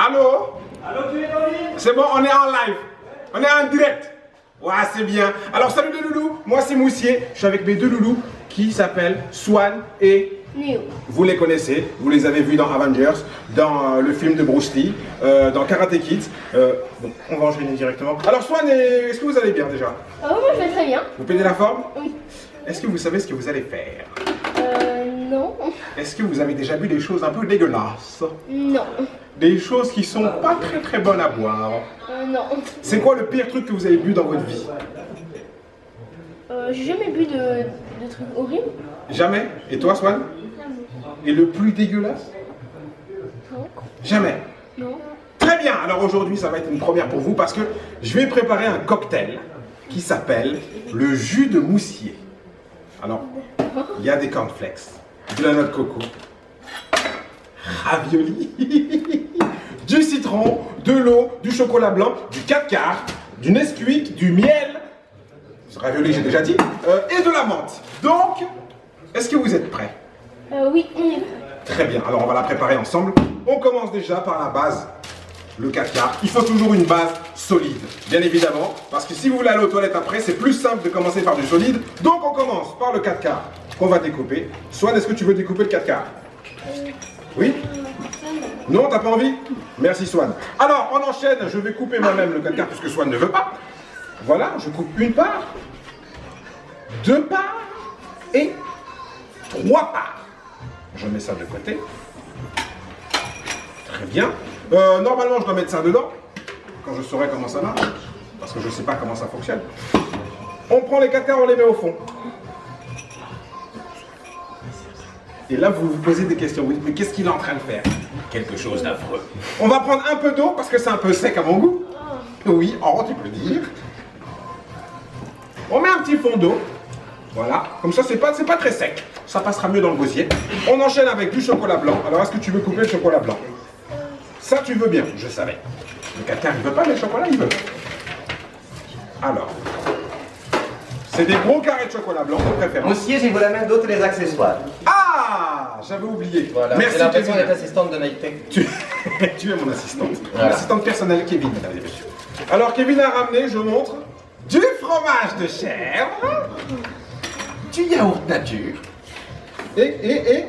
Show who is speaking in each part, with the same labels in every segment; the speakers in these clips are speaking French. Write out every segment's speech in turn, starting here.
Speaker 1: Allô?
Speaker 2: Allô, tu es en ligne?
Speaker 1: C'est bon, on est en live. On est en direct. Ouais, c'est bien. Alors, salut les loulous. Moi, c'est Moussier. Je suis avec mes deux loulous qui s'appellent Swan et
Speaker 3: Neo.
Speaker 1: Vous les connaissez. Vous les avez vus dans Avengers, dans le film de Bruce Lee, dans Karate Kid. Bon, on va enchaîner directement. Alors, Swan, est-ce que vous allez bien déjà?
Speaker 3: Ah oui, moi je vais très bien.
Speaker 1: Vous pétez la forme?
Speaker 3: Oui.
Speaker 1: Est-ce que vous savez ce que vous allez faire?
Speaker 3: Non.
Speaker 1: Est-ce que vous avez déjà vu des choses un peu dégueulasses?
Speaker 3: Non.
Speaker 1: Des choses qui sont pas très bonnes à boire?
Speaker 3: Non.
Speaker 1: C'est quoi le pire truc que vous avez bu dans votre vie?
Speaker 3: J'ai jamais bu de trucs horribles.
Speaker 1: Jamais? Et toi, Swan? Et le plus dégueulasse?
Speaker 3: Non.
Speaker 1: Jamais.
Speaker 3: Non.
Speaker 1: Très bien, alors aujourd'hui ça va être une première pour vous parce que je vais préparer un cocktail qui s'appelle le jus de moussier. Alors, il y a des cornflakes, de la noix de coco, ravioli, du citron, de l'eau, du chocolat blanc, du 4 quarts, du Nesquik, du miel, ce ravioli j'ai déjà dit, et de la menthe. Donc, est-ce que vous êtes prêts?
Speaker 3: Oui, on est prêt.
Speaker 1: Très bien, alors on va la préparer ensemble. On commence déjà par la base, le 4 quarts. Il faut toujours une base solide, bien évidemment, parce que si vous voulez aller aux toilettes après, c'est plus simple de commencer par du solide. Donc on commence par le 4 quarts qu'on va découper. Swan, est-ce que tu veux découper le 4 quarts? Oui? Non, t'as pas envie? Merci Swan. Alors on enchaîne, je vais couper moi-même le 4 quarts puisque Swan ne veut pas. Voilà, je coupe une part, 2 parts et 3 parts. Je mets ça de côté. Très bien. Normalement, je dois mettre ça dedans, quand je saurai comment ça marche, parce que je ne sais pas comment ça fonctionne. On prend les 4 quarts, on les met au fond. Et là, vous vous posez des questions. Vous dites, mais qu'est-ce qu'il est en train de faire? Quelque chose d'affreux. On va prendre un peu d'eau, parce que c'est un peu sec à mon goût. Oui, oh, tu peux dire. On met un petit fond d'eau. Voilà, comme ça c'est pas très sec. Ça passera mieux dans le gosier. On enchaîne avec du chocolat blanc. Alors est-ce que tu veux couper le chocolat blanc? Ça tu veux bien, je savais. Le 4 quarts il veut pas, mais le chocolat il veut. Alors, c'est des gros carrés de chocolat blanc de préférence.
Speaker 2: Moussier, j'ai vous la main d'autres les accessoires.
Speaker 1: Ah, j'avais oublié.
Speaker 2: Voilà,
Speaker 1: merci
Speaker 2: j'ai l'impression
Speaker 1: Kevin.
Speaker 2: d'être assistante de Nike.
Speaker 1: Tu es mon assistante.
Speaker 2: Voilà.
Speaker 1: Mon assistante personnelle Kevin, mesdames et messieurs. Alors Kevin a ramené, je montre, du fromage de chèvre, du yaourt nature et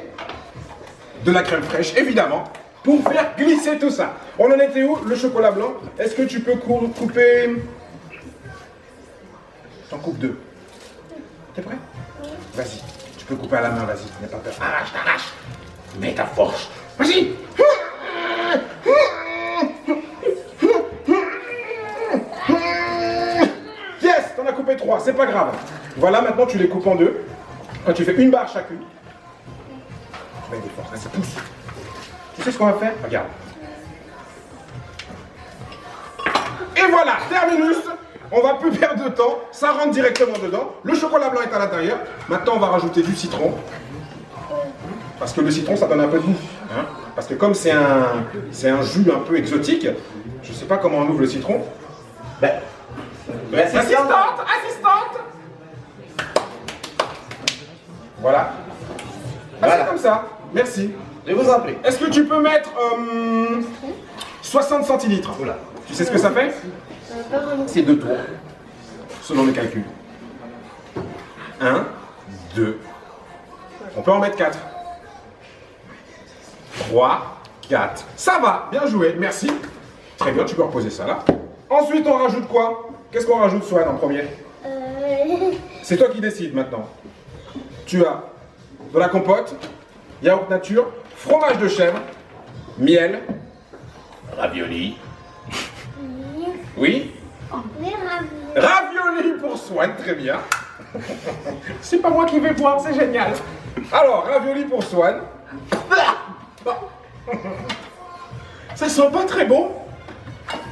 Speaker 1: de la crème fraîche, évidemment, pour faire glisser tout ça. On en était où? Le chocolat blanc. Est-ce que tu peux couper... J'en coupe 2. T'es prêt? Vas-y. Tu peux couper à la main, vas-y. N'aie pas peur. Arrache, arrache. Mets ta force. Vas-y. Yes, t'en as coupé 3, c'est pas grave. Voilà, maintenant tu les coupes en 2. Quand tu fais une barre chacune. Mets des forces, vas-y, pousse. Tu sais ce qu'on va faire? Regarde. Et voilà, terminus. On va plus perdre de temps, ça rentre directement dedans. Le chocolat blanc est à l'intérieur. Maintenant, on va rajouter du citron. Parce que le citron, ça donne un peu de goût. Hein, parce que comme c'est un jus un peu exotique, je sais pas comment on ouvre le citron. Ben, assistante. Voilà. Ah, c'est comme ça. Merci.
Speaker 2: Je vous en prie.
Speaker 1: Est-ce que tu peux mettre 60 centilitres?
Speaker 2: Oula.
Speaker 1: Tu sais ce que ça fait?
Speaker 3: Pas vraiment.
Speaker 1: C'est 2 tours, selon les calculs. 1, 2. On peut en mettre 4. 3, 4. Ça va, bien joué, merci. Très bien, tu peux reposer ça là. Ensuite, on rajoute quoi? Qu'est-ce qu'on rajoute, Swan, en premier? C'est toi qui décides maintenant. Tu as de la compote, yaourt nature, fromage de chèvre, miel, ravioli. Oui? Ravioli pour Swan, très bien. C'est pas moi qui vais boire, c'est génial. Alors, ravioli pour Swan. Ça sent pas très bon.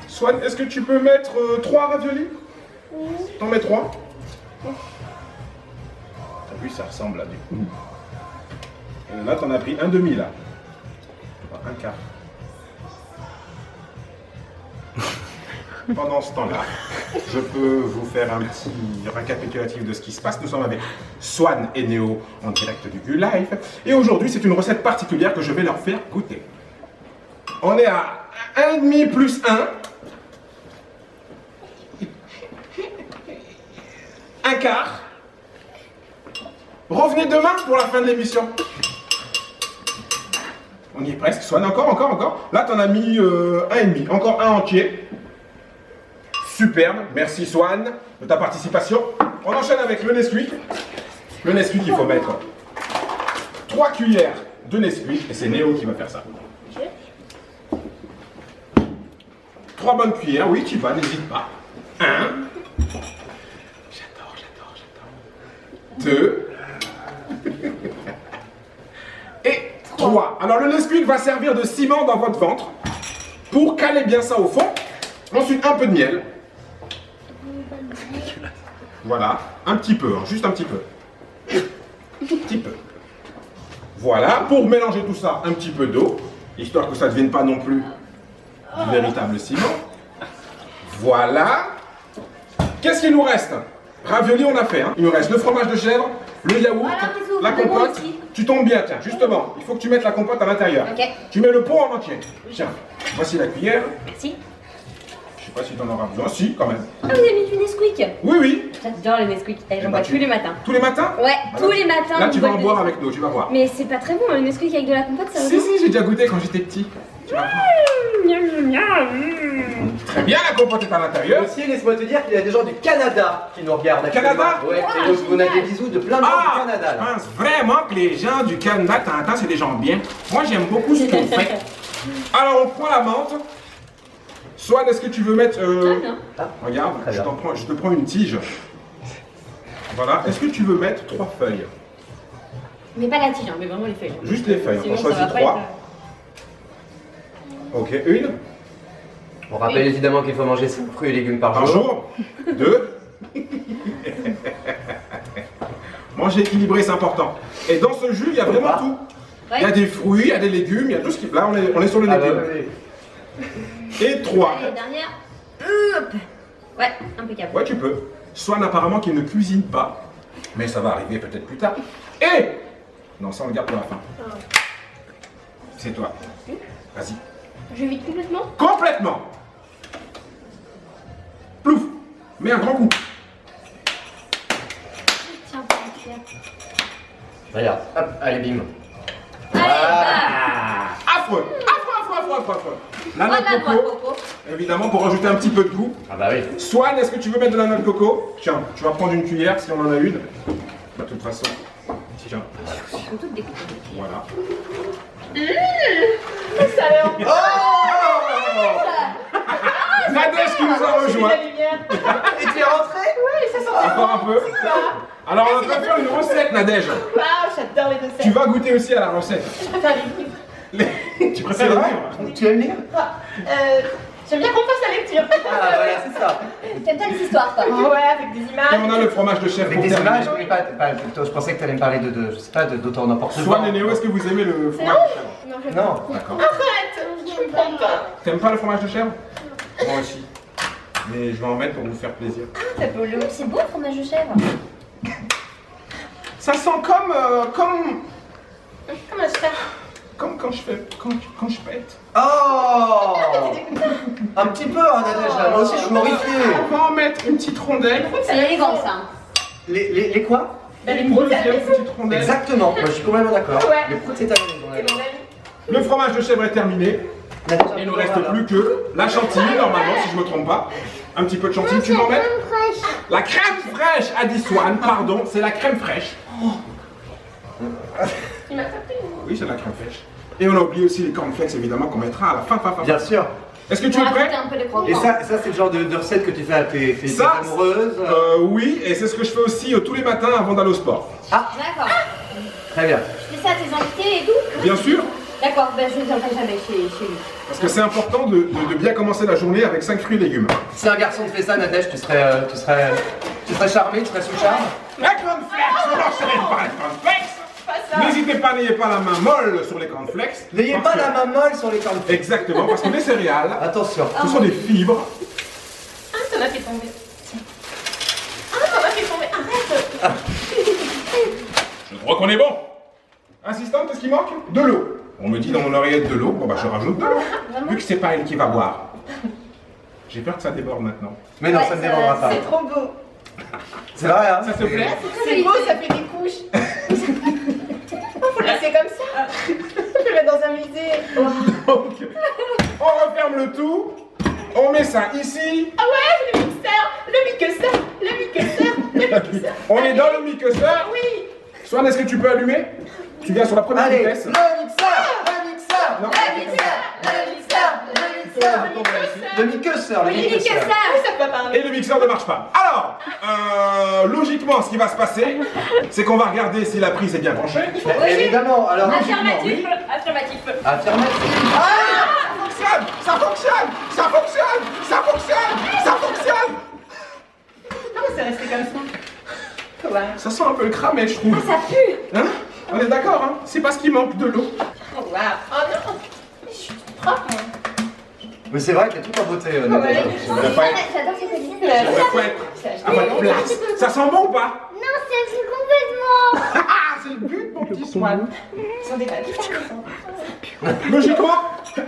Speaker 1: Swan, est-ce que tu peux mettre 3 raviolis? T'en mets 3? T'as vu, ça ressemble à du... Et là, t'en as pris un demi, là. Un quart. Pendant ce temps-là, je peux vous faire un petit récapitulatif de ce qui se passe. Nous sommes avec Swan et Néo en direct du Gu Live. Et aujourd'hui, c'est une recette particulière que je vais leur faire goûter. On est à 1,5 plus 1. Un quart. Revenez demain pour la fin de l'émission. On y est presque. Swan, encore. Là, t'en as mis 1,5. Encore un entier. Superbe. Merci, Swan, de ta participation. On enchaîne avec le Nesquik. Le Nesquik, il faut mettre 3 cuillères de Nesquik. Et c'est Néo qui va faire ça. 3 bonnes cuillères. Oui, tu vas, n'hésite pas. 1. J'adore. 2. Et 3. Alors le Nesquik va servir de ciment dans votre ventre pour caler bien ça au fond. Ensuite un peu de miel. Voilà, un petit peu, hein, juste un petit peu. Petit peu. Voilà, pour mélanger tout ça, un petit peu d'eau, histoire que ça ne devienne pas non plus du véritable ciment. Voilà. Qu'est-ce qu'il nous reste? Ravioli, on a fait. Hein. Il nous reste le fromage de chèvre, le yaourt, la compote. Tu tombes bien, tiens, justement, il faut que tu mettes la compote à l'intérieur.
Speaker 3: Ok.
Speaker 1: Tu mets le pot en entier. Tiens, voici la cuillère.
Speaker 3: Merci.
Speaker 1: Je sais pas si tu en auras besoin. Si, quand même.
Speaker 3: Ah, vous avez mis du Nesquik?
Speaker 1: Oui, oui.
Speaker 3: J'adore les Nesquik. J'en
Speaker 1: bah,
Speaker 3: bois tous les matins.
Speaker 1: Tous les matins?
Speaker 3: Ouais,
Speaker 1: Bah,
Speaker 3: tous
Speaker 1: là,
Speaker 3: les matins.
Speaker 1: Là, tu vas
Speaker 3: on
Speaker 1: en
Speaker 3: boit
Speaker 1: boire
Speaker 3: des-
Speaker 1: avec nous, tu vas voir.
Speaker 3: Mais c'est pas très bon, le Nesquik avec de la compote, ça va
Speaker 1: Si, j'ai déjà goûté quand j'étais petit. Tu vas voir. Très bien, la compote est à l'intérieur.
Speaker 2: Aussi, laisse-moi te dire qu'il y a des gens du Canada qui nous regardent.
Speaker 1: Canada?
Speaker 2: Ouais, et donc on a des bisous de plein de gens du Canada.
Speaker 1: Je
Speaker 2: Là.
Speaker 1: pense vraiment que les gens du Canada, de temps en temps, c'est des gens bien. Moi, j'aime beaucoup ce qu'on fait. Alors, on prend la menthe. Swan, est-ce que tu veux mettre...
Speaker 3: non.
Speaker 1: Regarde,
Speaker 2: Très bien.
Speaker 1: je te prends une tige. Voilà. Est-ce que tu veux mettre 3 feuilles?
Speaker 3: Mais pas la tige, hein, mais vraiment les feuilles.
Speaker 1: Juste les feuilles.
Speaker 3: Sinon,
Speaker 1: On
Speaker 3: ça
Speaker 1: choisit
Speaker 3: va pas
Speaker 1: 3. Ok, une
Speaker 2: On rappelle évidemment qu'il faut manger 5 fruits et légumes par
Speaker 1: par
Speaker 2: jour.
Speaker 1: jour. 2. Manger équilibré, c'est important. Et dans ce jus, il y a vraiment tout.
Speaker 3: Ouais.
Speaker 1: Il y a des fruits, il y a des légumes, il y a tout ce qui... Là, on est sur les
Speaker 2: Ah bah,
Speaker 1: légumes.
Speaker 2: oui.
Speaker 1: Et 3.
Speaker 3: Allez, dernière. Hop. Ouais, impeccable.
Speaker 1: Ouais, tu peux. Swan, apparemment, qu'il ne cuisine pas. Mais ça va arriver peut-être plus tard. Et... Non, ça, on le garde pour la fin. C'est toi. Vas-y.
Speaker 3: Je vide complètement.
Speaker 1: Complètement. Plouf. Mets un grand coup.
Speaker 3: Tiens, pour la cuillère.
Speaker 2: Regarde, hop, allez bim.
Speaker 3: Allez,
Speaker 1: Affreux. La noix
Speaker 3: oh, la
Speaker 1: de
Speaker 3: noix de
Speaker 1: coco.
Speaker 3: coco.
Speaker 1: Évidemment, pour rajouter un petit peu de goût.
Speaker 2: Ah bah oui.
Speaker 1: Swan, est-ce que tu veux mettre de la noix de coco? Tiens, tu vas prendre une cuillère si on en a une. Bah, de toute façon. Tiens,
Speaker 3: Elles sont toutes découpées.
Speaker 1: voilà. Nadège qui nous a rejoint.
Speaker 2: Et tu es rentré?
Speaker 1: Encore un peu. Alors, on va faire une recette, Nadège.
Speaker 4: Waouh, j'adore les recettes.
Speaker 1: Tu vas goûter aussi à la recette.
Speaker 4: Je préfère les livres.
Speaker 1: Tu préfères les livres?
Speaker 2: Tu aimes lire?
Speaker 4: J'aime bien qu'on fasse la lecture.
Speaker 2: Ah voilà, c'est ça.
Speaker 3: T'aimes bien les histoires, toi?
Speaker 4: Ouais, avec des
Speaker 1: Et
Speaker 4: images.
Speaker 1: on a le fromage de chèvre
Speaker 2: Avec
Speaker 1: pour
Speaker 2: des
Speaker 1: terminer.
Speaker 2: images, mais pas plutôt, je pensais que tu allais me parler je sais pas, d'auteur n'importe quoi.
Speaker 1: Swan et Néo, est-ce que vous aimez le fromage de chèvre?
Speaker 3: Non, j'aime
Speaker 2: Non.
Speaker 1: D'accord.
Speaker 4: Arrête, je comprends pas.
Speaker 1: T'aimes pas le fromage de chèvre? Moi aussi. Mais je vais en mettre pour vous faire plaisir.
Speaker 3: C'est beau le fromage de chèvre.
Speaker 1: Ça sent comme
Speaker 4: Comment je fais?
Speaker 1: quand je pète.
Speaker 2: Oh un petit peu, hein, Nadège, là. Moi aussi, je suis horrifié.
Speaker 1: On va en mettre une petite rondelle.
Speaker 3: C'est élégant, ça.
Speaker 2: Les quoi?
Speaker 4: Les
Speaker 1: Une
Speaker 4: proutes,
Speaker 1: deuxième petite rondelle.
Speaker 2: Exactement, moi je suis complètement d'accord.
Speaker 4: Ouais.
Speaker 2: Les proutes, c'est à
Speaker 4: c'est mon ami.
Speaker 1: Le fromage de chèvre est terminé. Il ne nous reste plus que la chantilly, normalement, si je ne me trompe pas. Un petit peu de chantilly, tu veux en mettre? La crème fraîche, a dit Swan, pardon, c'est la crème fraîche.
Speaker 4: Tu m'as tapé.
Speaker 1: Oui, c'est la crème fraîche. Et on a oublié aussi les cornflakes, évidemment, qu'on mettra à la fin.
Speaker 2: Bien sûr.
Speaker 1: Est-ce que tu
Speaker 3: On
Speaker 1: es
Speaker 3: va
Speaker 1: prêt?
Speaker 3: rajouter un peu de croquants.
Speaker 2: Et ça c'est le genre de recette que tu fais à tes
Speaker 1: Ça,
Speaker 2: amoureuses.
Speaker 1: Oui, et c'est ce que je fais aussi tous les matins avant d'aller au sport.
Speaker 3: D'accord.
Speaker 2: Très bien.
Speaker 3: Tu fais ça à tes invités et tout?
Speaker 1: Bien sûr,
Speaker 3: D'accord, ben je ne viendrai jamais chez lui.
Speaker 1: parce que c'est important de bien commencer la journée avec 5 fruits et légumes.
Speaker 2: Si un garçon te fait ça, Nadège, tu serais charmé, tu serais sous charme.
Speaker 1: Les cornflakes, on n'enchaîne pas les cornflakes. N'hésitez pas, n'ayez pas la main molle sur les cornflakes.
Speaker 2: N'ayez
Speaker 1: parce
Speaker 2: pas la
Speaker 1: que-
Speaker 2: main molle sur les cornflakes.
Speaker 1: Exactement, parce que les céréales,
Speaker 2: Attention.
Speaker 1: ce sont des fibres.
Speaker 4: Ah, ça m'a fait tomber. Ah, ça m'a fait tomber. Arrête.
Speaker 1: Je crois qu'on est bon. Assistante, qu'est-ce qui manque? De l'eau. On me dit dans mon oreillette de l'eau, bon bah je rajoute de l'eau. Vu que c'est pas elle qui va boire. J'ai peur que ça déborde maintenant.
Speaker 2: Mais non, ça ne débordera pas.
Speaker 4: C'est trop beau.
Speaker 2: C'est vrai, hein?
Speaker 1: Ça te plaît?
Speaker 4: C'est beau, ça fait des couches. Faut le laisser comme ça. Je vais le mettre dans un musée.
Speaker 1: Donc, on referme le tout. On met ça ici.
Speaker 4: Ah ouais, le mixeur, le mixeur, le mixeur, le mixeur.
Speaker 1: On est dans le mixeur.
Speaker 4: Oui.
Speaker 1: Swan, est-ce que tu peux allumer? Tu viens sur la première
Speaker 2: Allez,
Speaker 1: vitesse.
Speaker 2: le mixeur! Le mixeur!
Speaker 1: Non.
Speaker 3: Le mixeur, le mixeur, le mixeur.
Speaker 2: Le mixeur, le
Speaker 3: Oui,
Speaker 2: mixeur.
Speaker 3: mixeur.
Speaker 4: Ça peut parler.
Speaker 1: Et le mixeur ne marche pas. Alors, logiquement, ce qui va se passer, c'est qu'on va regarder si la prise est bien branchée.
Speaker 2: Évidemment, alors.
Speaker 3: Affirmatif, affirmatif.
Speaker 2: Affirmatif.
Speaker 1: Ça fonctionne! Ça fonctionne! Ça fonctionne! Ça fonctionne! Ça fonctionne!
Speaker 4: Pourquoi c'est resté comme ça? Ouais.
Speaker 1: Ça sent un peu le cramé, je trouve.
Speaker 3: Ça pue.
Speaker 1: Hein? On est d'accord, hein? C'est parce qu'il manque de l'eau.
Speaker 4: Oh waouh. Oh non. Je suis toute propre, moi.
Speaker 2: Mais c'est vrai qu'il y a tout en beauté,
Speaker 4: Ouais.
Speaker 2: Nadège.
Speaker 1: devrait pas être.
Speaker 3: J'adore ces cuisines.
Speaker 1: Ça devrait pas être à votre place. Ça sent bon ou pas?
Speaker 3: Non, c'est complètement.
Speaker 1: Ah, c'est le but, mon petit Swan.
Speaker 4: Ils sont des papiers.
Speaker 1: Logiquement. Oui!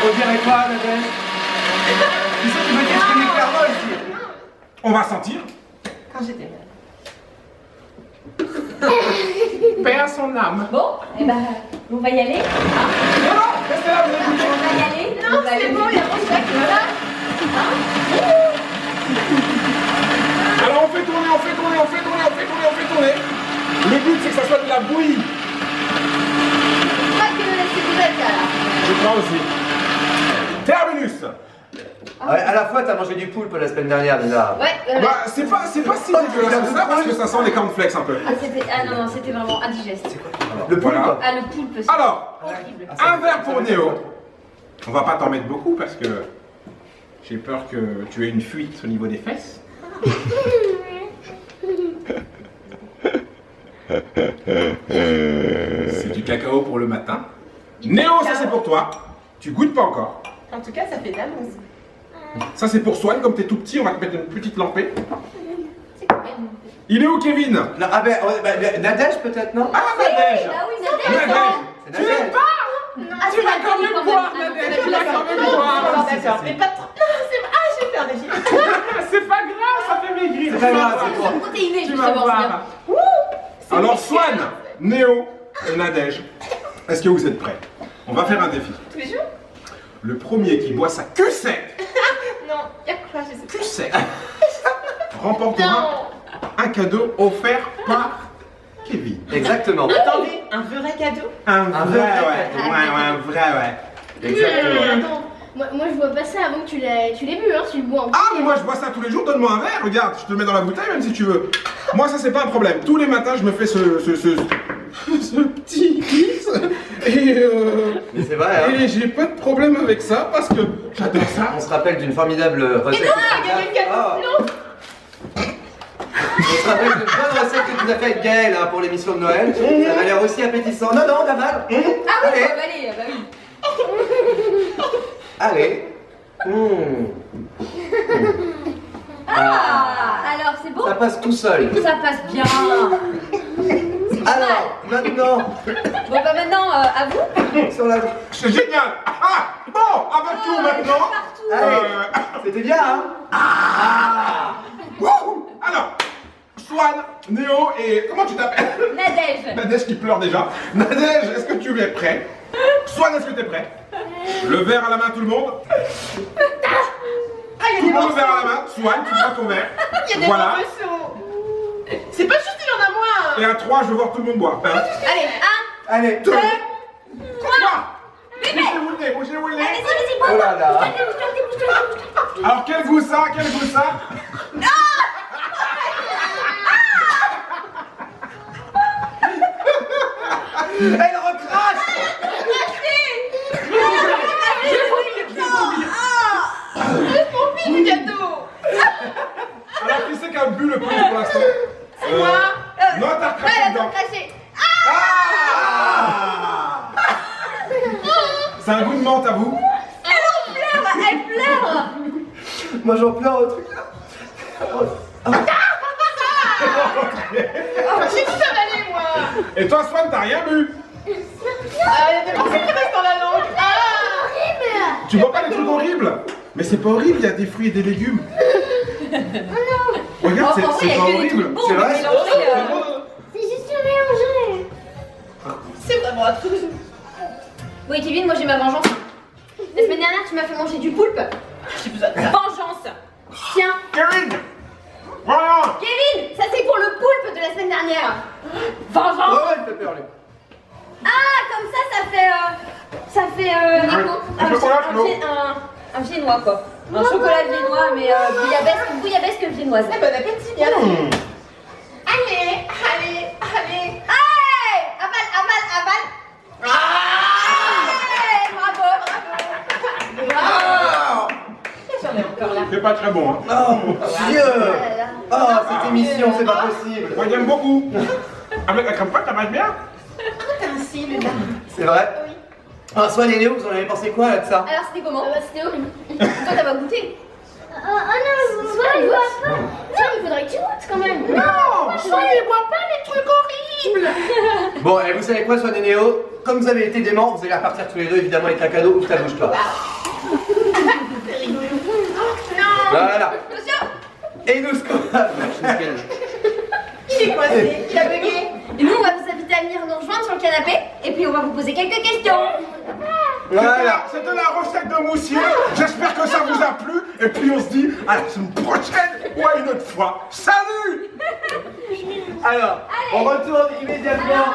Speaker 2: On dirait quoi, Nadège? Tu sais, tu veux t'exprimer clairement ici.
Speaker 1: On va sentir.
Speaker 4: Quand j'étais
Speaker 1: Paix à son âme.
Speaker 3: Bon, et ben, on va y aller.
Speaker 1: Non, non, restez là, vous
Speaker 3: On
Speaker 1: écoutez.
Speaker 3: va y aller.
Speaker 4: Non,
Speaker 3: On va
Speaker 4: c'est
Speaker 3: aller.
Speaker 4: bon, il y a mon sac là.
Speaker 1: Alors on fait tourner, on fait tourner, on fait tourner, on fait tourner, on fait tourner. Le but c'est que ça soit de la bouillie.
Speaker 3: Je crois que c'est vous êtes là.
Speaker 1: Je crois aussi. Terminus.
Speaker 2: Ouais, à la fois, t'as mangé du poulpe la semaine dernière, déjà.
Speaker 3: Ouais,
Speaker 1: Bah c'est pas si dégueulasse que ça parce que ça sent les cornflakes un peu.
Speaker 3: Ah non, non, c'était vraiment indigeste.
Speaker 2: Le poulpe?
Speaker 1: Voilà.
Speaker 3: Ah, le poulpe, c'est
Speaker 1: Alors,
Speaker 3: horrible.
Speaker 1: un verre pour Néo. On va pas t'en mettre beaucoup parce que j'ai peur que tu aies une fuite au niveau des fesses. C'est du cacao pour le matin. Néo, ça c'est pour toi. Tu goûtes pas encore.
Speaker 4: En tout cas, ça fait de la mousse.
Speaker 1: Ça c'est pour Swan, comme t'es tout petit, on va te mettre une petite lampée.
Speaker 3: C'est quoi elle
Speaker 1: Il est où Kevin?
Speaker 2: Non, ah ben, Nadège peut-être, non?
Speaker 1: Ah Nadège!
Speaker 3: Ah oui,
Speaker 1: Nadège!
Speaker 3: Nadège.
Speaker 2: C'est
Speaker 1: Tu
Speaker 2: Nadège.
Speaker 1: l'aimes pas?
Speaker 3: Ah,
Speaker 1: Tu vas quand même boire, Nadège, tu vas quand même boire.
Speaker 4: D'accord, mais pas trop. Non, c'est. Ah, je vais faire des films.
Speaker 1: C'est pas grave, ça fait maigrir.
Speaker 2: C'est pas grave, c'est toi.
Speaker 3: Protéiné,
Speaker 1: Tu vas
Speaker 3: justement, c'est bien.
Speaker 1: voir. Alors Swan, Néo et Nadège, est-ce que vous êtes prêts? On va faire un défi.
Speaker 4: Tous les jours?
Speaker 1: Le premier qui boit sa queue sec,
Speaker 4: Non, y'a quoi, je sais
Speaker 1: queue sec, remportera un cadeau offert par Kevin.
Speaker 2: Exactement.
Speaker 4: Attendez, un vrai cadeau?
Speaker 1: Un
Speaker 2: vrai
Speaker 1: vrai,
Speaker 2: cadeau.
Speaker 1: ouais, un vrai, ouais.
Speaker 2: Exactement.
Speaker 5: Attends, moi je vois pas ça avant que tu l'aies bu, hein, tu le bois en
Speaker 1: Ah mais moi je bois ça tous les jours, donne-moi un verre, regarde, je te le mets dans la bouteille même si tu veux. Moi ça c'est pas un problème, tous les matins je me fais ce petit mix
Speaker 2: Mais c'est vrai, hein.
Speaker 1: et j'ai pas de problème avec ça parce que j'adore ça.
Speaker 2: On se rappelle d'une formidable recette.
Speaker 4: Ah, gagné le cadeau!
Speaker 2: Ah.
Speaker 4: Non!
Speaker 2: On se rappelle d'une bonne recette que tu nous as faite Gaëlle hein, pour l'émission de Noël. Ça m'a l'air aussi appétissant. Non, non, Daval.
Speaker 3: Ah oui,
Speaker 2: Allez.
Speaker 3: ça va aller, bah oui.
Speaker 2: Allez.
Speaker 3: Alors, c'est bon?
Speaker 2: Ça passe tout seul.
Speaker 3: Ça passe bien.
Speaker 2: Alors, maintenant,
Speaker 3: Bon, bah maintenant, à vous.
Speaker 2: sur la...
Speaker 1: C'est génial. Ah bon, à votre tour maintenant.
Speaker 3: Partout.
Speaker 2: Allez, c'était bien, hein?
Speaker 1: Wouhou. Alors, Swan, Néo et comment tu t'appelles?
Speaker 3: Nadège.
Speaker 1: Nadège qui pleure déjà. Nadège, est-ce que tu es prêt? Swan, est-ce que tu es prêt? Le verre à la main tout le monde.
Speaker 4: Ah, il y a
Speaker 1: Tout
Speaker 4: des
Speaker 1: le monde le
Speaker 4: morceaux!
Speaker 1: verre à la main. Swan, tu prends ton verre.
Speaker 4: Il y a des
Speaker 1: Voilà.
Speaker 4: morceaux! C'est pas juste, il y en a moins!
Speaker 1: Et à 3, je veux voir tout le monde boire. 1,
Speaker 3: Allez, 1,
Speaker 2: Allez,
Speaker 1: 2, 3.
Speaker 3: 3.
Speaker 1: Bougez-vous le nez, bougez-vous le nez.
Speaker 3: Vas-y, vas-y,
Speaker 2: oh là là.
Speaker 1: Alors quel goût ça? Quel goût ça?
Speaker 2: Elle recrache.
Speaker 4: Mon fils du gâteau!
Speaker 1: Alors qui c'est qui a bu le plus pour l'instant?
Speaker 4: Moi?
Speaker 1: Non, t'as craché dedans.
Speaker 3: Craché.
Speaker 1: Ah! C'est un goût de menthe à vous?
Speaker 3: Elle pleure.
Speaker 2: Moi j'en pleure au truc là.
Speaker 4: J'ai tout avalé, moi.
Speaker 1: Et toi, Swan, t'as rien bu.
Speaker 4: Ah, il y a des morceaux qui restent dans la langue. Ah.
Speaker 1: Tu vois pas les trucs horribles? Mais c'est pas horrible, il y a des fruits et des légumes. Regarde, c'est pas horrible.
Speaker 2: C'est vrai?
Speaker 5: C'est juste mélangé.
Speaker 4: C'est vraiment atroce.
Speaker 3: Oui, Kevin, moi j'ai ma vengeance. La semaine dernière, tu m'as fait manger du poulpe.
Speaker 4: J'ai besoin de ça.
Speaker 3: Vengeance. Tiens.
Speaker 1: Kevin! Voilà!
Speaker 3: Kevin, ça c'est pour le poulpe de la semaine dernière. Vengeance.
Speaker 2: Oh, ouais, il fait peur lui.
Speaker 3: Ah, comme ça fait Nico.
Speaker 1: Un chocolat, Flo.
Speaker 3: Un viennois quoi. Un chocolat viennois, mais bouillabaisse viennoise.
Speaker 4: Eh, bon appétit, bien.
Speaker 1: Mmh.
Speaker 4: Allez, allez, allez.
Speaker 3: Hey, avale. Hey, bravo.
Speaker 4: J'en ai encore là.
Speaker 1: C'est pas très bon, hein.
Speaker 2: Oh mon dieu. Oh, cette émission, c'est pas possible.
Speaker 1: Moi, j'aime beaucoup. Avec la crème pâte, ça marche bien.
Speaker 4: T'as un cil, là.
Speaker 2: C'est vrai?
Speaker 4: Oui.
Speaker 2: Ah, Swan et Léo, vous en avez pensé quoi là de ça?
Speaker 3: Alors c'était comment? C'était horrible. Toi t'as pas goûté?
Speaker 5: Oh non, soit il voit pas.
Speaker 3: Tiens, il faudrait que tu goûtes quand même.
Speaker 4: Non, soyez bois pas les trucs horribles.
Speaker 2: Bon, et vous savez quoi, Swan et Léo? Comme vous avez été dément, vous allez repartir tous les deux évidemment avec un cadeau. Ouvre ta bouche, toi.
Speaker 4: C'est rigolo.
Speaker 2: Voilà.
Speaker 3: Attention.
Speaker 2: Et nous, ce qu'on va faire.
Speaker 4: Il est coincé, il a bugué.
Speaker 3: Et nous on va vous inviter à venir nous rejoindre sur le canapé et puis on va vous poser quelques questions.
Speaker 2: Voilà.
Speaker 1: C'était la recette de moussier. J'espère que ça vous a plu. Et puis, on se dit à la semaine prochaine ou à une autre fois. Salut!
Speaker 2: Alors, on retourne immédiatement